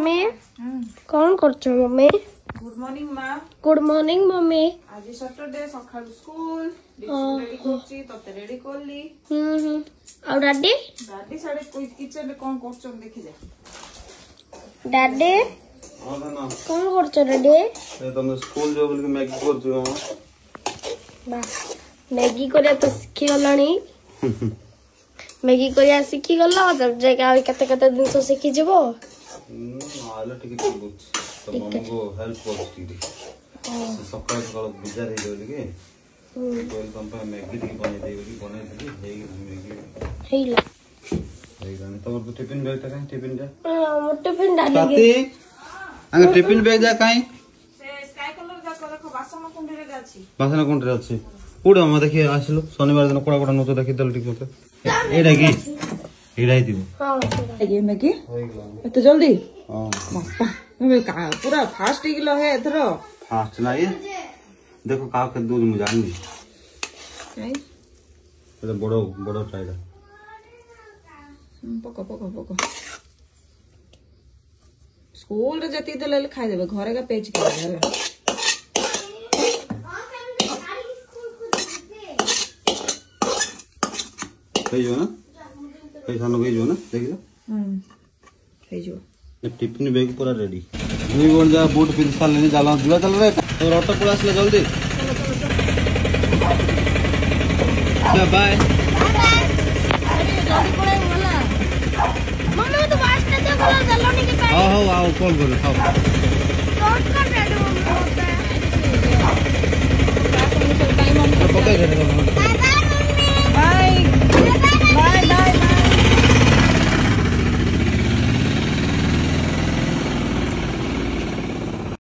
Mummy कौन करछो mummy? Good morning माँ। Good morning mummy. आज सैटरडे सकाळु स्कूल रेडी करछि तते रेडी करली। और डैडी? डैडी साडे कोई किचन में कोन करछन देखि जा। डैडी हां ना कौन करछो डैडी? ए तुम स्कूल जो बोल के मैगी करछो। बा मैगी करे तो सीखी गलानी। मैगी करे सीखी गला जब जाके कते कते दिन से सीखी जबो। आले ठीक ठीक बुझ तो मम्मी को हेल्प करछि दी। सकाळ सकाळ बिजार हे गेली के कोई कंपनी मैगी दी बने देबी बने देली हेगी मैगी हेला हेगी तो टिफिन बैग था कहीं टिफिन जा मोर टिफिन डाली साथी अंग टिफिन बैग जा कहीं से स्काई कलर जा देखो बासन कुंडी रे जाछि। बासन कुंडी रे अछि पुडा हम देखि आसिलो शनिवार दिन कोडा कोडा नतो देखि दल ठीक मते एडा की एडा ही दिबो। हां ये मैगी होइगला एते जल्दी। हां बापा मैं पूरा फास्ट किलो है एथरो। फास्ट ना ये देखो का के दूध में जानी नहीं ये बड़ो बड़ो साइड पको पको पको स्कूल रे जति देले खाइ देबे घरे का पेज के घर कहियो ना पैसा न कहियो ना देखियो कहियो टिफिन बैग पूरा रेडी दुई गोन जा बूट पिन साल लेने जाला दिवा चल रे तो ऑटो पूरा आसले जल्दी चल बाय मम्मी तो वास्ते दे बोला जल्दी के हां हां आओ कॉल करो आओ शॉर्ट कर रेडी होता है। पकड़ के